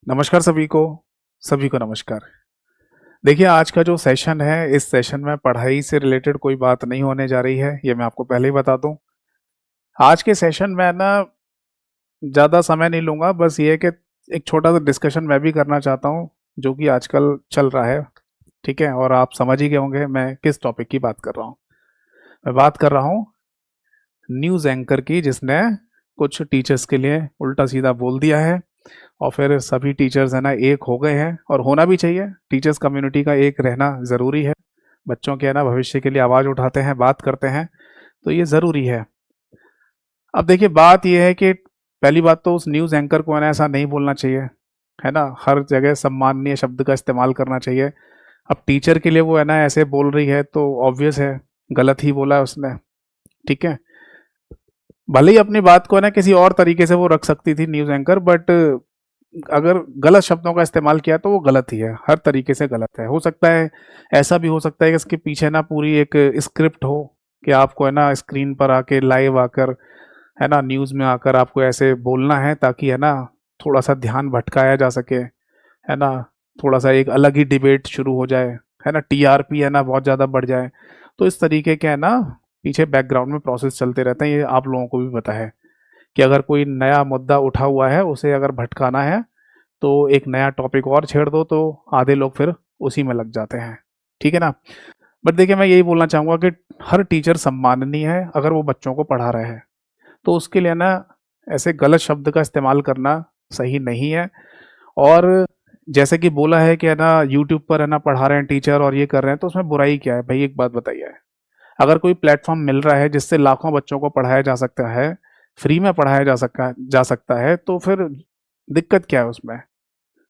नमस्कार सभी को नमस्कार। देखिए, आज का जो सेशन है, इस सेशन में पढ़ाई से रिलेटेड कोई बात नहीं होने जा रही है, ये मैं आपको पहले ही बता दूं। आज के सेशन में ना ज़्यादा समय नहीं लूँगा, बस ये है कि एक छोटा सा डिस्कशन मैं भी करना चाहता हूँ, जो कि आजकल चल रहा है। ठीक है, और आप समझ ही गए होंगे मैं किस टॉपिक की बात कर रहा हूँ। मैं बात कर रहा हूँ न्यूज़ एंकर की, जिसने कुछ टीचर्स के लिए उल्टा सीधा बोल दिया है, और फिर सभी टीचर्स है ना एक हो गए हैं, और होना भी चाहिए। टीचर्स कम्युनिटी का एक रहना ज़रूरी है। बच्चों के है ना भविष्य के लिए आवाज़ उठाते हैं, बात करते हैं, तो ये ज़रूरी है। अब देखिए, बात ये है कि पहली बात तो उस न्यूज़ एंकर को है ना ऐसा नहीं बोलना चाहिए, है ना। हर जगह सम्माननीय शब्द का इस्तेमाल करना चाहिए। अब टीचर के लिए वो है ना ऐसे बोल रही है, तो ऑब्वियस है गलत ही बोला है उसने। ठीक है, भले ही अपनी बात को है ना किसी और तरीके से वो रख सकती थी न्यूज़ एंकर, बट अगर गलत शब्दों का इस्तेमाल किया तो वो गलत ही है, हर तरीके से गलत है। हो सकता है, ऐसा भी हो सकता है कि इसके पीछे ना पूरी एक स्क्रिप्ट हो, कि आपको है ना स्क्रीन पर आके लाइव आकर है ना न्यूज़ में आकर आपको ऐसे बोलना है, ताकि है ना थोड़ा सा ध्यान भटकाया जा सके, है ना। थोड़ा सा एक अलग ही डिबेट शुरू हो जाए, है ना, टीआरपी है ना बहुत ज़्यादा बढ़ जाए। तो इस तरीके के है ना पीछे बैकग्राउंड में प्रोसेस चलते रहते हैं, ये आप लोगों को भी पता है। कि अगर कोई नया मुद्दा उठा हुआ है, उसे अगर भटकाना है, तो एक नया टॉपिक और छेड़ दो, तो आधे लोग फिर उसी में लग जाते हैं। ठीक है ना। बट देखिए, मैं यही बोलना चाहूँगा कि हर टीचर सम्माननीय है अगर वो बच्चों को पढ़ा रहे हैं, तो उसके लिए ना ऐसे गलत शब्द का इस्तेमाल करना सही नहीं है। और जैसे कि बोला है कि है ना यूट्यूब पर है ना पढ़ा रहे हैं टीचर और ये कर रहे हैं, तो उसमें बुराई क्या है भाई? एक बात बताइए। अगर कोई प्लेटफॉर्म मिल रहा है जिससे लाखों बच्चों को पढ़ाया जा सकता है, फ्री में पढ़ाया जा सकता है, तो फिर दिक्कत क्या है उसमें?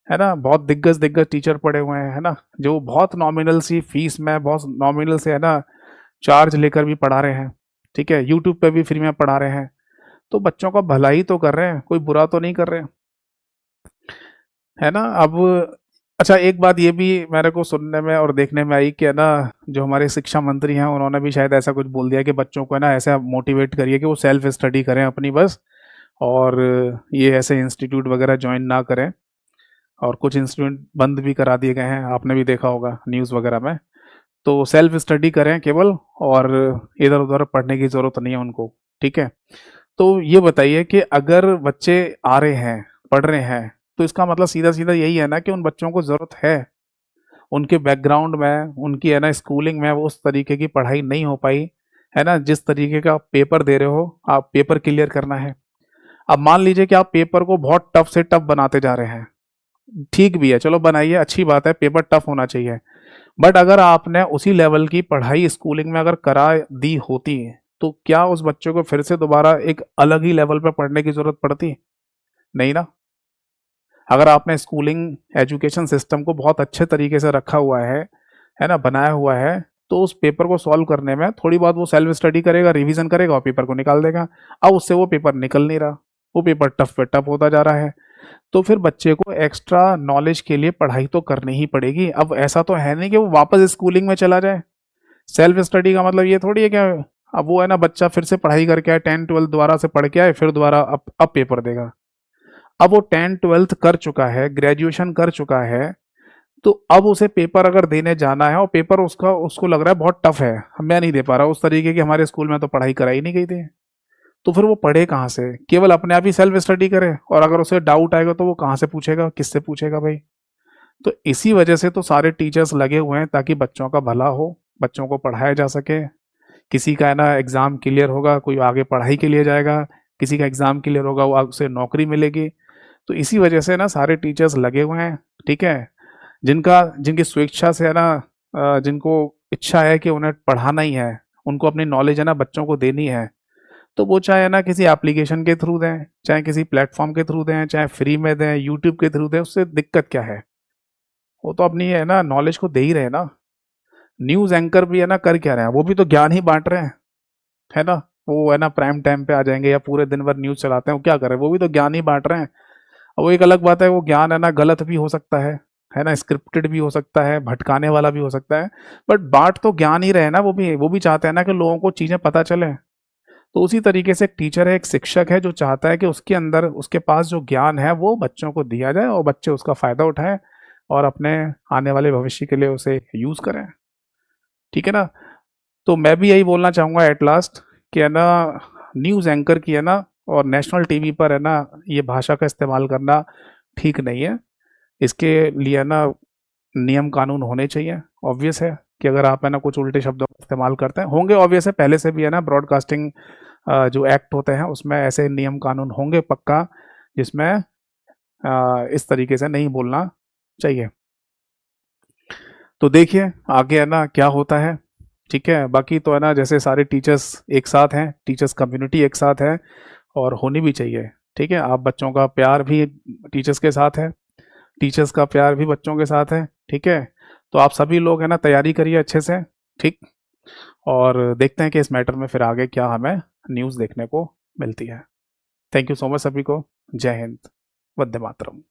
है ना, बहुत दिग्गज दिग्गज टीचर पड़े हुए हैं, है ना, जो बहुत नॉमिनल सी फीस में, बहुत नॉमिनल से है ना चार्ज लेकर भी पढ़ा रहे हैं। ठीक है, यूट्यूब पे भी फ्री में पढ़ा रहे हैं, तो बच्चों का भला ही तो कर रहे हैं, कोई बुरा तो नहीं कर रहे हैं, है ना। अब अच्छा, एक बात ये भी मेरे को सुनने में और देखने में आई कि है ना, जो हमारे शिक्षा मंत्री हैं उन्होंने भी शायद ऐसा कुछ बोल दिया कि बच्चों को है ना ऐसा मोटिवेट करिए कि वो सेल्फ स्टडी करें अपनी बस, और ये ऐसे इंस्टीट्यूट वगैरह ज्वाइन ना करें। और कुछ इंस्टीट्यूट बंद भी करा दिए गए हैं, आपने भी देखा होगा न्यूज़ वगैरह में। तो सेल्फ स्टडी करें केवल, और इधर उधर पढ़ने की ज़रूरत नहीं है उनको। ठीक है, तो ये बताइए कि अगर बच्चे आ रहे हैं, पढ़ रहे हैं, तो इसका मतलब सीधा सीधा यही है ना कि उन बच्चों को ज़रूरत है। उनके बैकग्राउंड में, उनकी है ना स्कूलिंग में वो उस तरीके की पढ़ाई नहीं हो पाई, है ना। जिस तरीके का आप पेपर दे रहे हो, आप पेपर क्लियर करना है। अब मान लीजिए कि आप पेपर को बहुत टफ से टफ बनाते जा रहे हैं, ठीक भी है, चलो बनाइए, अच्छी बात है, पेपर टफ होना चाहिए। बट अगर आपने उसी लेवल की पढ़ाई स्कूलिंग में अगर करा दी होती, तो क्या उस बच्चे को फिर से दोबारा एक अलग ही लेवल पे पढ़ने की जरूरत पड़ती? नहीं ना। अगर आपने स्कूलिंग एजुकेशन सिस्टम को बहुत अच्छे तरीके से रखा हुआ है ना, बनाया हुआ है, तो उस पेपर को सॉल्व करने में थोड़ी बहुत वो सेल्फ स्टडी करेगा, रिवीजन करेगा और पेपर को निकाल देगा। अब उससे वो पेपर निकल नहीं रहा, वो पेपर टफ पे टफ होता जा रहा है। तो फिर बच्चे को एक्स्ट्रा नॉलेज के लिए पढ़ाई तो करनी ही पड़ेगी। अब ऐसा तो है नहीं कि वो वापस स्कूलिंग में चला जाए। सेल्फ स्टडी का मतलब ये थोड़ी है कि अब वो है ना बच्चा फिर से पढ़ाई करके आए, 10 12 दोबारा से पढ़ के आए, फिर दोबारा अब पेपर देगा। अब वो 10 12 कर चुका है, ग्रेजुएशन कर चुका है, तो अब उसे पेपर अगर देने जाना है और पेपर उसका उसको लग रहा है बहुत टफ है, मैं नहीं दे पा रहा, उस तरीके की हमारे स्कूल में तो पढ़ाई कराई नहीं गई थी, तो फिर वो पढ़े कहाँ से? केवल अपने आप ही सेल्फ स्टडी करे, और अगर उसे डाउट आएगा तो वो कहाँ से पूछेगा, किससे पूछेगा भाई? तो इसी वजह से तो सारे टीचर्स लगे हुए हैं, ताकि बच्चों का भला हो, बच्चों को पढ़ाया जा सके। किसी का है ना एग्ज़ाम क्लियर होगा, कोई आगे पढ़ाई के लिए जाएगा, किसी का एग्ज़ाम क्लियर होगा, वो उसे नौकरी मिलेगी। तो इसी वजह से ना सारे टीचर्स लगे हुए हैं। ठीक है, जिनका जिनकी स्वेच्छा से है ना जिनको इच्छा है कि उन्हें पढ़ाना ही है, उनको अपनी नॉलेज है ना बच्चों को देनी है, तो वो चाहे है ना किसी एप्लीकेशन के थ्रू दें, चाहे किसी प्लेटफॉर्म के थ्रू दें, चाहे फ्री में दें, यूट्यूब के थ्रू दें, उससे दिक्कत क्या है? वो तो अपनी है ना नॉलेज को दे ही रहे हैं ना। न्यूज़ एंकर भी है ना कर क्या रहे हैं? वो भी तो ज्ञान ही बांट रहे हैं, है ना। वो है ना प्राइम टाइम पे आ जाएंगे या पूरे दिन भर न्यूज़ चलाते हैं, वो क्या कर रहे हैं? वो भी तो ज्ञान ही बांट रहे हैं। अब वो एक अलग बात है, वो ज्ञान है ना गलत भी हो सकता है ना, स्क्रिप्टेड भी हो सकता है, भटकाने वाला भी हो सकता है, बट बांट तो ज्ञान ही रहे ना। वो भी चाहते हैं ना कि लोगों को चीज़ें पता चले। तो उसी तरीके से एक टीचर है, एक शिक्षक है जो चाहता है कि उसके अंदर उसके पास जो ज्ञान है वो बच्चों को दिया जाए और बच्चे उसका फ़ायदा उठाएं और अपने आने वाले भविष्य के लिए उसे यूज़ करें। ठीक है ना? तो मैं भी यही बोलना चाहूँगा एट लास्ट कि है ना, न्यूज़ एंकर की है ना और नेशनल टीवी पर है ना ये भाषा का इस्तेमाल करना ठीक नहीं है। इसके लिए है ना नियम कानून होने चाहिए। ऑब्वियस है कि अगर आप है ना कुछ उल्टे शब्दों का इस्तेमाल करते हैं होंगे, ऑब्वियस है पहले से भी है ना ब्रॉडकास्टिंग जो एक्ट होते हैं उसमें ऐसे नियम कानून होंगे पक्का, जिसमें इस तरीके से नहीं बोलना चाहिए। तो देखिए आगे है ना क्या होता है। ठीक है, बाकी तो है ना जैसे सारे टीचर्स एक साथ हैं, टीचर्स कम्युनिटी एक साथ है और होनी भी चाहिए। ठीक है, आप बच्चों का प्यार भी टीचर्स के साथ है, टीचर्स का प्यार भी बच्चों के साथ है। ठीक है, तो आप सभी लोग है ना तैयारी करिए अच्छे से। ठीक, और देखते हैं कि इस मैटर में फिर आगे क्या हमें न्यूज़ देखने को मिलती है। थैंक यू सो मच सभी को। जय हिंद, वंदे मातरम।